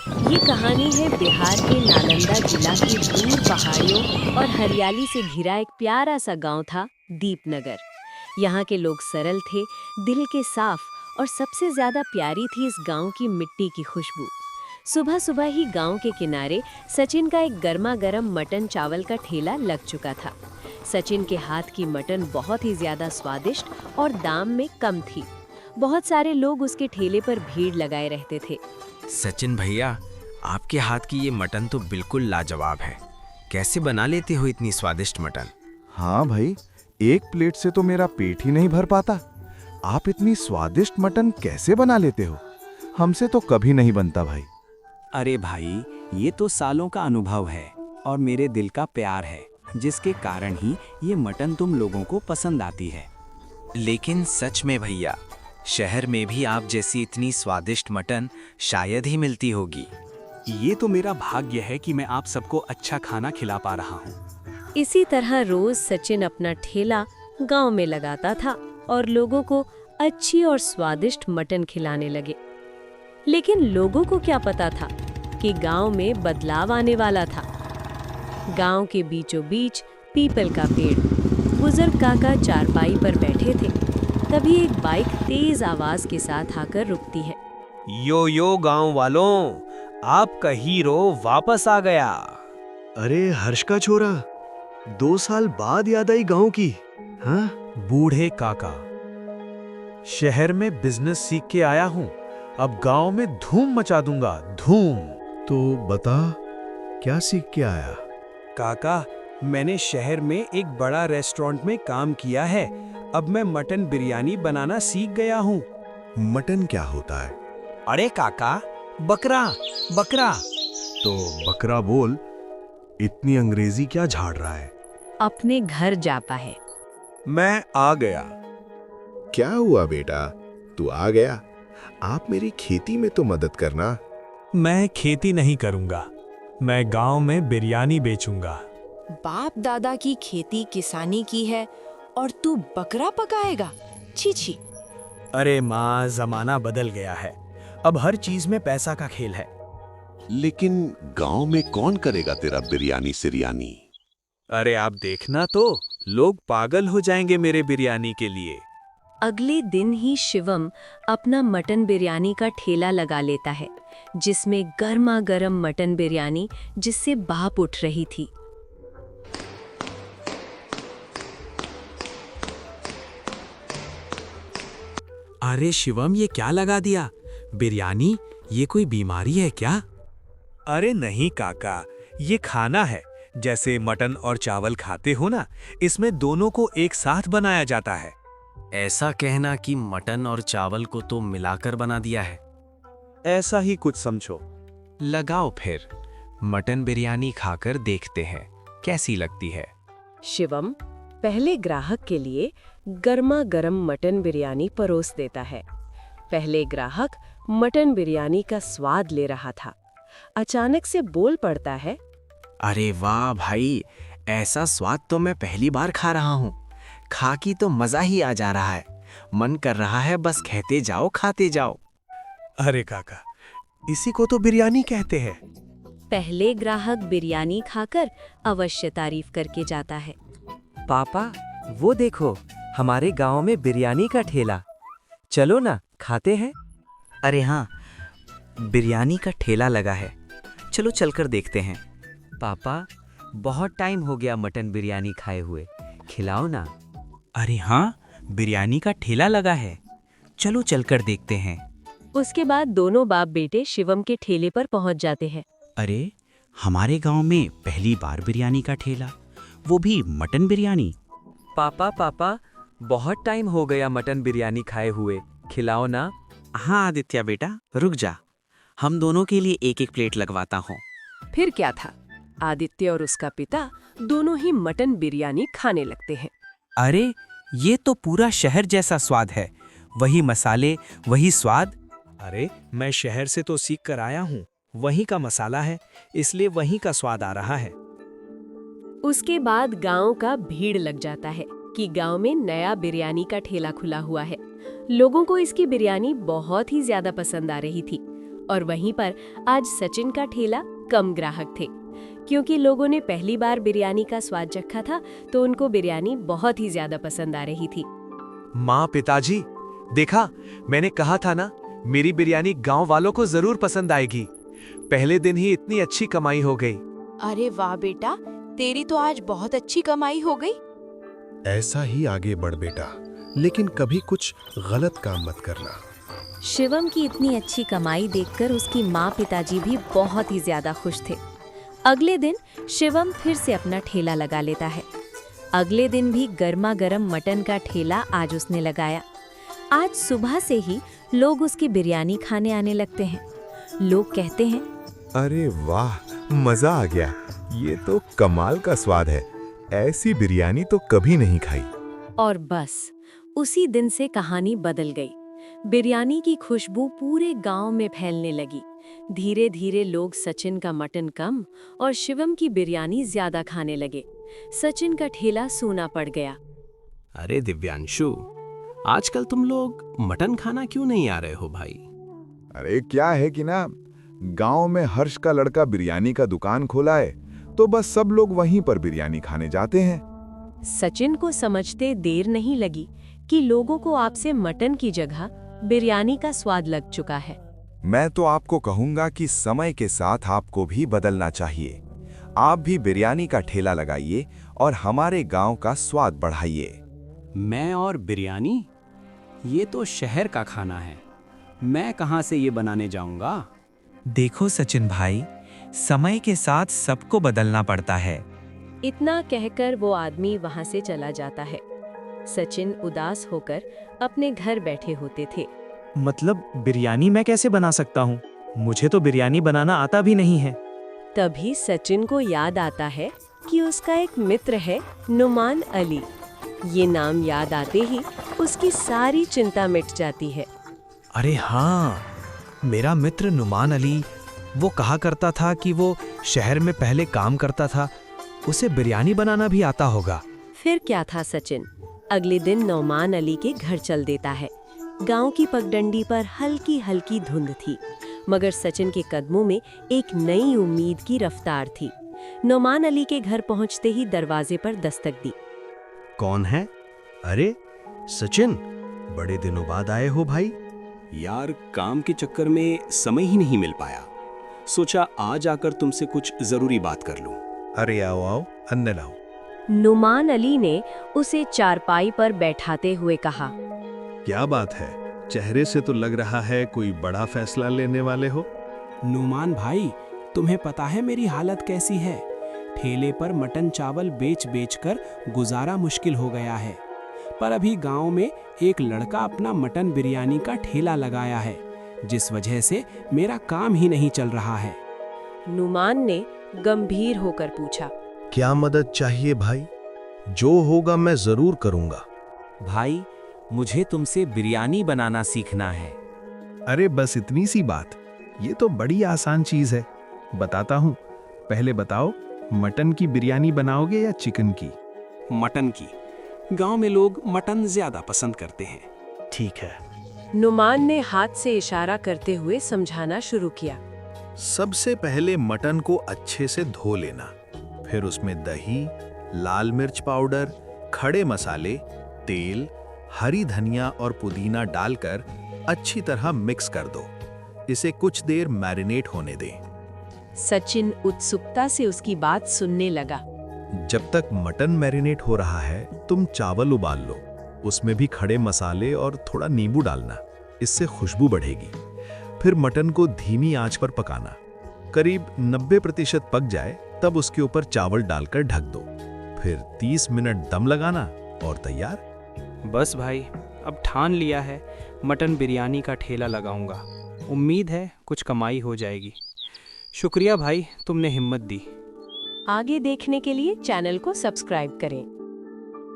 ये कहानी है बिहार के नालंदा जिला की दूर पहाड़ियों और हरियाली से घिरा एक प्यारा सा गांव था, दीपनगर। यहाँ के लोग सरल थे, दिल के साफ, और सबसे ज्यादा प्यारी थी इस गांव की मिट्टी की खुशबू। सुबह सुबह ही गांव के किनारे सचिन का एक गर्मा गर्म मटन चावल का ठेला लग चुका था। सचिन के हाथ की मटन बहुत ही ज्यादा स्वादिष्ट और दाम में कम थी। बहुत सारे लोग उसके ठेले पर भीड़ लगाए रहते थे। सचिन भैया, आपके हाथ की ये मटन तो बिल्कुल लाजवाब है। कैसे बना लेते हो इतनी स्वादिष्ट मटन? हाँ भाई, एक प्लेट से तो मेरा पेट ही नहीं भर पाता। आप इतनी स्वादिष्ट मटन कैसे बना लेते हो? हमसे तो कभी नहीं बनता भाई। अरे भाई, ये तो सालों का अनुभव है और मेरे दिल का प्यार है, जिसके कारण ही ये मटन तुम लोगों को पसंद आती है। लेकिन सच में भैया, शहर में भी आप जैसी इतनी स्वादिष्ट मटन शायद ही मिलती होगी। ये तो मेरा भाग्य है कि मैं आप सबको अच्छा खाना खिला पा रहा हूँ। इसी तरह रोज सचिन अपना ठेला गांव में लगाता था और लोगों को अच्छी और स्वादिष्ट मटन खिलाने लगे। लेकिन लोगों को क्या पता था कि गांव में बदलाव आने वाला था। गांव के बीचों बीच पीपल का पेड़, बुजुर्ग काका चारपाई पर बैठे थे। तभी एक बाइक तेज आवाज के साथ आकर रुकती है। यो गांव वालों, आपका हीरो वापस आ गया। अरे हर्ष का छोरा, 2 साल बाद याद आई गांव की। हाँ, बूढ़े काका, शहर में बिजनेस सीख के आया हूँ। अब गांव में धूम मचा दूंगा, धूम। तो बता, क्या सीख के आया? काका, मैंने शहर में एक बड़ा रेस्टोरेंट में काम किया है। अब मैं मटन बिरयानी बनाना सीख गया हूँ। मटन क्या होता है? अरे काका, बकरा बकरा। तो बकरा बोल, इतनी अंग्रेजी क्या झाड़ रहा है? अपने घर जाता है। मैं आ गया। क्या हुआ बेटा, तू आ गया? आप मेरी खेती में तो मदद करना। मैं खेती नहीं करूंगा, मैं गांव में बिरयानी बेचूंगा। बाप दादा की खेती किसानी की है और तू बकरा पकाएगा? छी छी। अरे माँ, जमाना बदल गया है। अब हर चीज में पैसा का खेल है। लेकिन गांव में कौन करेगा तेरा बिरयानी सिरयानी? अरे आप देखना तो, लोग पागल हो जाएंगे मेरे बिरयानी के लिए। अगले दिन ही शिवम अपना मटन बिरयानी का ठेला लगा लेता है, जिसमें गर्मा गर्म मटन बिरयानी जिससे भाप उठ रही थी। अरे शिवम, ये क्या लगा दिया? बिरयानी? ये कोई बीमारी है क्या? अरे नहीं काका, ये खाना है। जैसे मटन और चावल खाते हो ना, इसमें दोनों को एक साथ बनाया जाता है। ऐसा कहना कि मटन और चावल को तो मिलाकर बना दिया है। ऐसा ही कुछ समझो। लगाओ फिर, मटन बिरयानी खाकर देखते हैं कैसी लगती है। शिवम पहले ग्राहक के लिए गर्मा गर्म मटन बिरयानी परोस देता है। पहले ग्राहक मटन बिरयानी का स्वाद ले रहा था। अचानक से बोल पड़ता है, अरे वाह भाई, ऐसा स्वाद तो मैं पहली बार खा रहा हूँ। खा की तो मजा ही आ जा रहा है। मन कर रहा है बस कहते जाओ, खाते जाओ। अरे काका, इसी को तो बिरयानी कहते हैं। पहले ग्राहक बिरयानी खाकर अवश्य तारीफ करके जाता है। पापा, वो देखो, हमारे गांव में बिरयानी का ठेला। चलो ना, खाते हैं। अरे हाँ, बिरयानी का ठेला लगा है, चलो चलकर देखते हैं। पापा, बहुत टाइम हो गया मटन बिरयानी खाए हुए, खिलाओ ना। अरे हाँ, बिरयानी का ठेला लगा है, चलो चलकर देखते हैं। उसके बाद दोनों बाप बेटे शिवम के ठेले पर पहुंच जाते हैं। अरे, हमारे गांव में पहली बार बिरयानी का ठेला, वो भी मटन बिरयानी। पापा, बहुत टाइम हो गया मटन बिरयानी खाए हुए, खिलाओ ना। हाँ आदित्य बेटा, रुक जा, हम दोनों के लिए एक एक प्लेट लगवाता हूँ। फिर क्या था, आदित्य और उसका पिता दोनों ही मटन बिरयानी खाने लगते हैं। अरे, ये तो पूरा शहर जैसा स्वाद है, वही मसाले, वही स्वाद। अरे, मैं शहर से तो सीख कर आया हूँ, वहीं का मसाला है, इसलिए वहीं का स्वाद आ रहा है। उसके बाद गांव का भीड़ लग जाता है कि गांव में नया बिरयानी का ठेला खुला हुआ है। लोगों को इसकी बिरयानी बहुत ही ज्यादा पसंद आ रही थी और वहीं पर आज सचिन का ठेला कम ग्राहक थे, क्योंकि लोगों ने पहली बार बिरयानी का स्वाद चखा था तो उनको बिरयानी बहुत ही ज्यादा पसंद आ रही थी। माँ, पिताजी, देखा, मैंने कहा था ना, मेरी बिरयानी गांव वालों को जरूर पसंद आएगी। पहले दिन ही इतनी अच्छी कमाई हो गई। अरे वाह बेटा, तेरी तो आज बहुत अच्छी कमाई हो गई। ऐसा ही आगे बढ़ बेटा, लेकिन कभी कुछ गलत काम मत करना। शिवम की इतनी अच्छी कमाई देखकर उसकी माँ पिताजी भी बहुत ही ज्यादा खुश थे। अगले दिन शिवम फिर से अपना ठेला लगा लेता है। अगले दिन भी गर्मा गर्म मटन का ठेला आज उसने लगाया। आज सुबह से ही लोग उसकी बिरयानी खाने आने लगते हैं। लोग कहते हैं, अरे वाह, मजा आ गया, ये तो कमाल का स्वाद है, ऐसी बिरयानी तो कभी नहीं खाई। और बस उसी दिन से कहानी बदल गई। बिरयानी की खुशबू पूरे गांव में फैलने लगी। धीरे धीरे लोग सचिन का मटन कम और शिवम की बिरयानी ज्यादा खाने लगे। सचिन का ठेला सूना पड़ गया। अरे दिव्यांशु, आजकल तुम लोग मटन खाना क्यों नहीं आ रहे हो भाई? अरे क्या है कि ना, गांव में हर्ष का लड़का बिरयानी का दुकान खोला है, तो बस सब लोग वहीं पर बिरयानी खाने जाते हैं। सचिन को समझते देर नहीं लगी कि लोगों को आपसे मटन की जगह बिरयानी का स्वाद लग चुका है। मैं तो आपको कहूंगा कि समय के साथ आपको भी बदलना चाहिए। आप भी बिरयानी का ठेला लगाइए और हमारे गांव का स्वाद बढ़ाइए। मैं और बिरयानी? ये तो शहर का खाना है, मैं कहाँ से ये बनाने जाऊंगा? देखो सचिन भाई, समय के साथ सबको बदलना पड़ता है। इतना कहकर वो आदमी वहां से चला जाता है। सचिन उदास होकर अपने घर बैठे होते थे। मतलब बिरयानी मैं कैसे बना सकता हूँ? मुझे तो बिरयानी बनाना आता भी नहीं है। तभी सचिन को याद आता है कि उसका एक मित्र है, नुमान अली। ये नाम याद आते ही उसकी सारी चिंता मिट जाती है। अरे हाँ, मेरा मित्र नुमान अली, वो कहा करता था कि वो शहर में पहले काम करता था, उसे बिरयानी बनाना भी आता होगा। फिर क्या था सचिन अगले दिन नुमान अली के घर चल देता है। गांव की पगडंडी पर हल्की हल्की धुंध थी, मगर सचिन के कदमों में एक नई उम्मीद की रफ्तार थी। नुमान अली के घर पहुंचते ही दरवाजे पर दस्तक दी। कौन है? अरे सचिन, बड़े दिनों बाद आए हो भाई। यार, काम के चक्कर में समय ही नहीं मिल पाया, सोचा आज आकर तुमसे कुछ जरूरी बात कर लूं। अरे आओ आओ, अंदर लाओ। नुमान अली ने उसे चारपाई पर बैठाते हुए कहा, क्या बात है, चेहरे से तो लग रहा है कोई बड़ा फैसला लेने वाले हो। नुमान भाई, तुम्हें पता है मेरी हालत कैसी है? ठेले पर मटन चावल बेच बेचकर गुजारा मुश्किल हो गया है। पर अभी गांव में एक लड़का अपना मटन बिरयानी का ठेला लगाया है, जिस वजह से मेरा काम ही नहीं चल रहा है। नुमान ने गंभीर होकर पूछा, क्या मदद चाहिए भाई? जो होगा मैं जरूर करूंगा। भाई, मुझे तुमसे बिरयानी बनाना सीखना है। अरे बस इतनी सी बात, ये तो बड़ी आसान चीज है, बताता हूँ। पहले बताओ, मटन की बिरयानी बनाओगे या चिकन की? मटन की। गांव में लोग मटन ज्यादा पसंद करते हैं। ठीक है। नुमान ने हाथ से इशारा करते हुए समझाना शुरू किया। सबसे पहले मटन को अच्छे से धो लेना, फिर उसमें दही, लाल मिर्च पाउडर, खड़े मसाले, तेल, हरी धनिया और पुदीना डालकर अच्छी तरह मिक्स कर दो। इसे कुछ देर मैरिनेट होने दें। सचिन उत्सुकता से उसकी बात सुनने लगा। जब तक मटन मैरिनेट हो रहा है, तुम चावल उबाल लो। उसमें भी खड़े मसाले और थोड़ा नींबू डालना, इससे खुशबू बढ़ेगी। फिर मटन को धीमी आंच पर पकाना। करीब 90% पक जाए तब उसके ऊपर चावल डालकर ढक दो। फिर 30 मिनट दम लगाना और तैयार। बस भाई, अब ठान लिया है, मटन बिरयानी का ठेला लगाऊंगा। उम्मीद है कुछ कमाई हो जाएगी। शुक्रिया भाई, तुमने हिम्मत दी। आगे देखने के लिए चैनल को सब्सक्राइब करें।